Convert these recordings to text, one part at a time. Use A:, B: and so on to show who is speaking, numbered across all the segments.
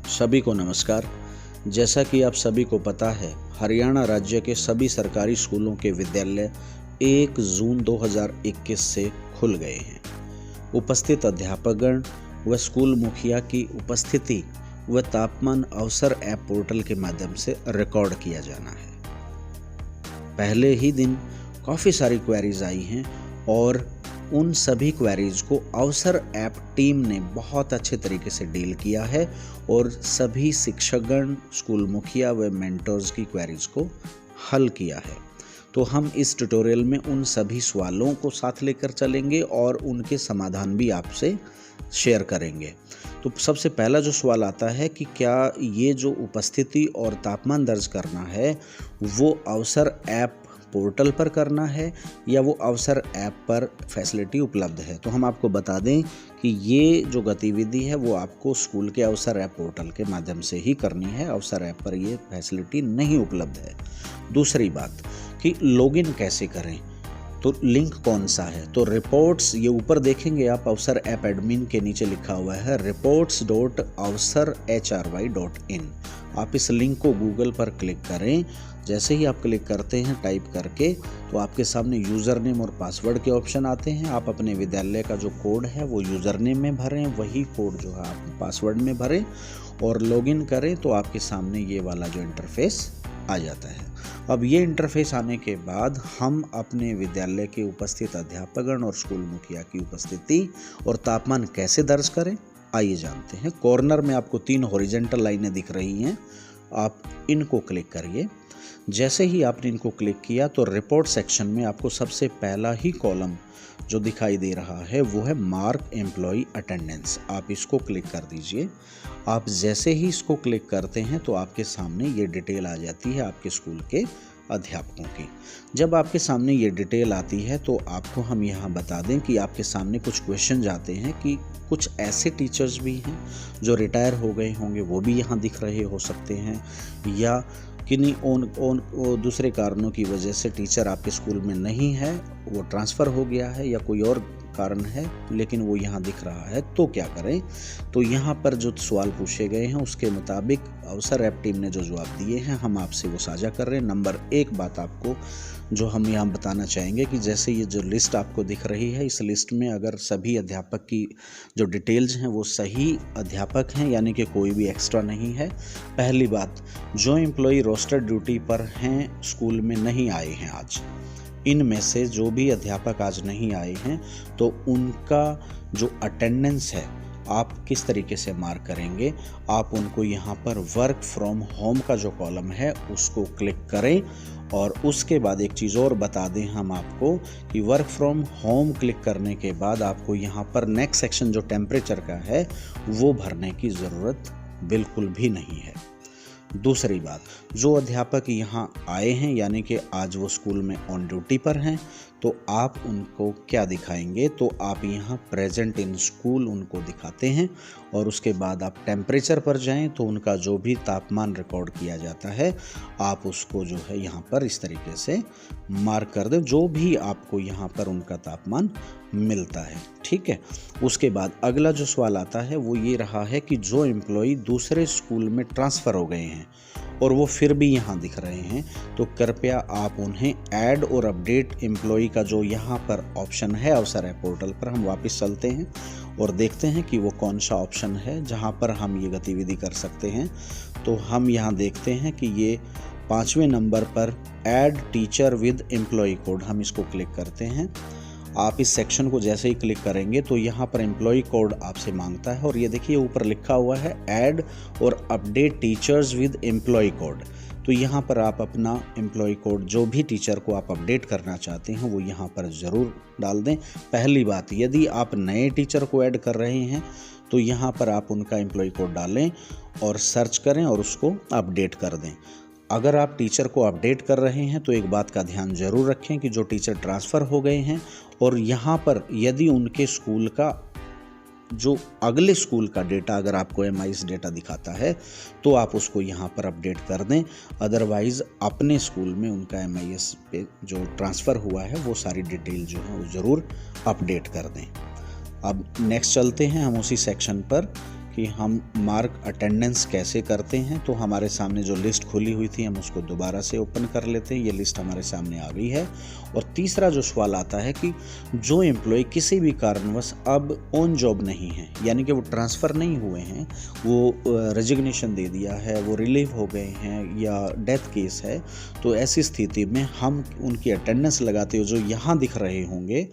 A: सभी को नमस्कार। जैसा कि आप सभी को पता है, हरियाणा राज्य के सभी सरकारी स्कूलों के विद्यालय 1 जून 2021 से खुल गए हैं। उपस्थित अध्यापकगण व स्कूल मुखिया की उपस्थिति व तापमान अवसर ऐप पोर्टल के माध्यम से रिकॉर्ड किया जाना है। पहले ही दिन काफ़ी सारी क्वेरीज आई हैं और उन सभी क्वेरीज को अवसर ऐप टीम ने बहुत अच्छे तरीके से डील किया है और सभी शिक्षकगण, स्कूल मुखिया व मेंटर्स की क्वेरीज को हल किया है। तो हम इस ट्यूटोरियल में उन सभी सवालों को साथ लेकर चलेंगे और उनके समाधान भी आपसे शेयर करेंगे। तो सबसे पहला जो सवाल आता है कि क्या ये जो उपस्थिति और तापमान दर्ज करना है वो अवसर ऐप पोर्टल पर करना है या वो अवसर ऐप पर फैसिलिटी उपलब्ध है। तो हम आपको बता दें कि ये जो गतिविधि है वो आपको स्कूल के अवसर ऐप पोर्टल के माध्यम से ही करनी है। अवसर ऐप पर ये फैसिलिटी नहीं उपलब्ध है। दूसरी बात कि लॉगिन कैसे करें, तो लिंक कौन सा है। तो रिपोर्ट्स, ये ऊपर देखेंगे आप, अवसर ऐप एडमिन के नीचे लिखा हुआ है reports.avsarhry.in। आप इस लिंक को गूगल पर क्लिक करें। जैसे ही आप क्लिक करते हैं टाइप करके, तो आपके सामने यूज़र नेम और पासवर्ड के ऑप्शन आते हैं। आप अपने विद्यालय का जो कोड है वो यूज़र नेम में भरें, वही कोड जो है आप पासवर्ड में भरें और लॉगिन करें। तो आपके सामने ये वाला जो इंटरफेस आ जाता है। अब ये इंटरफेस आने के बाद हम अपने विद्यालय के उपस्थित अध्यापकगण और स्कूल मुखिया की उपस्थिति और तापमान कैसे दर्ज करें, आइए जानते हैं। कॉर्नर में आपको 3 हॉरिजॉन्टल लाइनें दिख रही हैं, आप इनको क्लिक करिए। जैसे ही आपने इनको क्लिक किया तो रिपोर्ट सेक्शन में आपको सबसे पहला ही कॉलम जो दिखाई दे रहा है वो है मार्क एम्प्लॉय अटेंडेंस। आप इसको क्लिक कर दीजिए। आप जैसे ही इसको क्लिक करते हैं तो आपके सामने ये डिटेल आ जाती है आपके स्कूल के अध्यापकों की। जब आपके सामने ये डिटेल आती है तो आपको हम यहाँ बता दें कि आपके सामने कुछ क्वेश्चन आते हैं कि कुछ ऐसे टीचर्स भी हैं जो रिटायर हो गए होंगे, वो भी यहाँ दिख रहे हो सकते हैं, या किन्हीं दूसरे कारणों की वजह से टीचर आपके स्कूल में नहीं है, वो ट्रांसफ़र हो गया है या कोई और कारण है लेकिन वो यहाँ दिख रहा है। तो क्या करें, तो यहाँ पर जो सवाल पूछे गए हैं उसके मुताबिक अवसर ऐप टीम ने जो जवाब दिए हैं हम आपसे वो साझा कर रहे हैं। नंबर 1 बात आपको जो हम यहाँ बताना चाहेंगे कि जैसे ये जो लिस्ट आपको दिख रही है, इस लिस्ट में अगर सभी अध्यापक की जो डिटेल्स हैं वो सही अध्यापक हैं, यानी कि कोई भी एक्स्ट्रा नहीं है। पहली बात, जो एम्प्लॉय रोस्टर ड्यूटी पर हैं स्कूल में नहीं आए हैं आज, इनमें से जो भी अध्यापक आज नहीं आए हैं तो उनका जो अटेंडेंस है आप किस तरीके से मार्क करेंगे। आप उनको यहाँ पर वर्क फ्रॉम होम का जो कॉलम है उसको क्लिक करें और उसके बाद एक चीज़ और बता दें हम आपको कि वर्क फ्रॉम होम क्लिक करने के बाद आपको यहाँ पर नेक्स्ट सेक्शन जो टेम्परेचर का है वो भरने की ज़रूरत बिल्कुल भी नहीं है। दूसरी बात, जो अध्यापक यहाँ आए हैं यानी कि आज वो स्कूल में ऑन ड्यूटी पर हैं, तो आप उनको क्या दिखाएंगे, तो आप यहाँ प्रेजेंट इन स्कूल उनको दिखाते हैं और उसके बाद आप टेम्परेचर पर जाएं तो उनका जो भी तापमान रिकॉर्ड किया जाता है आप उसको जो है यहाँ पर इस तरीके से मार्क कर दें, जो भी आपको यहाँ पर उनका तापमान मिलता है। ठीक है। उसके बाद अगला जो सवाल आता है वो ये रहा है कि जो एम्प्लॉय दूसरे स्कूल में ट्रांसफ़र हो गए हैं और वो फिर भी यहाँ दिख रहे हैं, तो कृपया आप उन्हें ऐड और अपडेट एम्प्लॉय का जो यहाँ पर ऑप्शन है अवसर ऐप पोर्टल पर, हम वापस चलते हैं और देखते हैं कि वो कौन सा ऑप्शन है जहाँ पर हम ये गतिविधि कर सकते हैं। तो हम यहाँ देखते हैं कि ये 5वें नंबर पर add teacher with employ code, हम इसको क्लिक करते हैं। आप इस सेक्शन को जैसे ही क्लिक करेंगे तो यहाँ पर एम्प्लॉय कोड आपसे मांगता है और ये देखिए ऊपर लिखा हुआ है ऐड और update teachers with employ code. तो यहाँ पर आप अपना एम्प्लॉय कोड, जो भी टीचर को आप अपडेट करना चाहते हैं वो यहाँ पर ज़रूर डाल दें। पहली बात, यदि आप नए टीचर को ऐड कर रहे हैं तो यहाँ पर आप उनका एम्प्लॉय कोड डालें और सर्च करें और उसको अपडेट कर दें। अगर आप टीचर को अपडेट कर रहे हैं तो एक बात का ध्यान जरूर रखें कि जो टीचर ट्रांसफ़र हो गए हैं और यहाँ पर यदि उनके स्कूल का जो अगले स्कूल का डेटा अगर आपको MIS डेटा दिखाता है तो आप उसको यहाँ पर अपडेट कर दें। अदरवाइज़ अपने स्कूल में उनका MIS पे जो ट्रांसफ़र हुआ है वो सारी डिटेल जो है वो ज़रूर अपडेट कर दें। अब नेक्स्ट चलते हैं हम उसी सेक्शन पर कि हम मार्क अटेंडेंस कैसे करते हैं। तो हमारे सामने जो लिस्ट खुली हुई थी हम उसको दोबारा से ओपन कर लेते हैं। ये लिस्ट हमारे सामने आ गई है। और तीसरा जो सवाल आता है कि जो एम्प्लॉय किसी भी कारणवश अब ऑन जॉब नहीं है, यानी कि वो ट्रांसफ़र नहीं हुए हैं, वो रेजिग्नेशन दे दिया है, वो रिलीव हो गए हैं या डेथ केस है, तो ऐसी स्थिति में हम उनकी अटेंडेंस लगाते हो जो यहाँ दिख रहे होंगे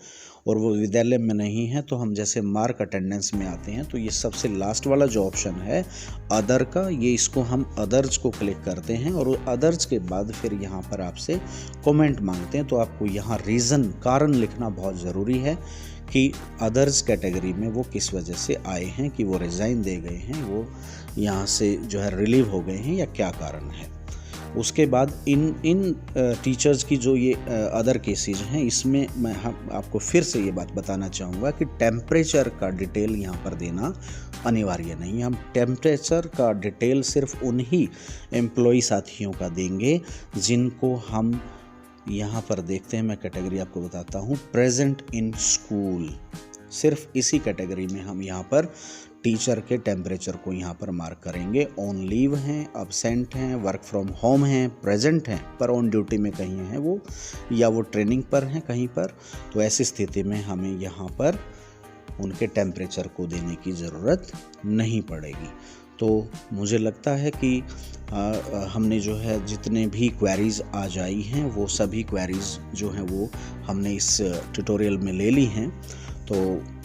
A: और वो विद्यालय में नहीं है, तो हम जैसे मार्क अटेंडेंस में आते हैं तो ये सबसे लास्ट वाला जो ऑप्शन है अदर का, ये इसको हम अदर्स को क्लिक करते हैं और अदर्स के बाद फिर यहाँ पर आपसे कमेंट मांगते हैं। तो आपको यहाँ रीज़न, कारण लिखना बहुत ज़रूरी है कि अदर्स कैटेगरी में वो किस वजह से आए हैं, कि वो रिज़ाइन दे गए हैं, वो यहाँ से जो है रिलीव हो गए हैं या क्या कारण है। उसके बाद इन टीचर्स की जो ये अदर केसेज हैं, इसमें मैं आपको फिर से ये बात बताना चाहूँगा कि टेम्परेचर का डिटेल यहाँ पर देना अनिवार्य नहीं है। हम टेम्परेचर का डिटेल सिर्फ उन्हीं एम्प्लॉई साथियों का देंगे जिनको हम यहाँ पर देखते हैं। मैं कैटेगरी आपको बताता हूँ, प्रेजेंट इन स्कूल, सिर्फ इसी कैटेगरी में हम यहाँ पर टीचर के टेम्परेचर को यहाँ पर मार्क करेंगे। ऑन लीव हैं, अब्सेंट हैं, वर्क फ्रॉम होम हैं, प्रेजेंट हैं पर ऑन ड्यूटी में कहीं हैं वो, या वो ट्रेनिंग पर हैं कहीं पर, तो ऐसी स्थिति में हमें यहाँ पर उनके टेम्परेचर को देने की ज़रूरत नहीं पड़ेगी। तो मुझे लगता है कि हमने जो है जितने भी क्वेरीज़ आ जाई हैं वो सभी क्वेरीज़ जो हैं वो हमने इस ट्यूटोरियल में ले ली हैं। तो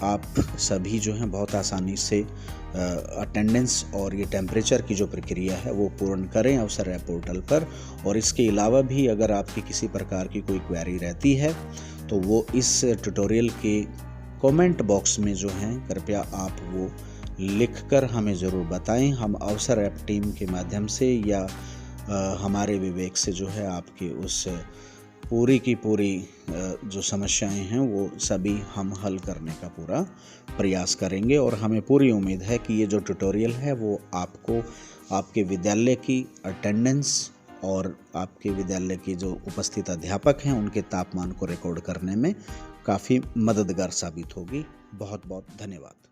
A: आप सभी जो हैं बहुत आसानी से अटेंडेंस और ये टेम्परेचर की जो प्रक्रिया है वो पूर्ण करें अवसर ऐप पोर्टल पर। और इसके अलावा भी अगर आपकी किसी प्रकार की कोई क्वेरी रहती है तो वो इस ट्यूटोरियल के कमेंट बॉक्स में जो हैं कृपया आप वो लिखकर हमें ज़रूर बताएं। हम अवसर ऐप टीम के माध्यम से या हमारे विवेक से जो है आपके उस पूरी की पूरी जो समस्याएं हैं वो सभी हम हल करने का पूरा प्रयास करेंगे। और हमें पूरी उम्मीद है कि ये जो ट्यूटोरियल है वो आपको आपके विद्यालय की अटेंडेंस और आपके विद्यालय की जो उपस्थित अध्यापक हैं उनके तापमान को रिकॉर्ड करने में काफ़ी मददगार साबित होगी। बहुत बहुत धन्यवाद।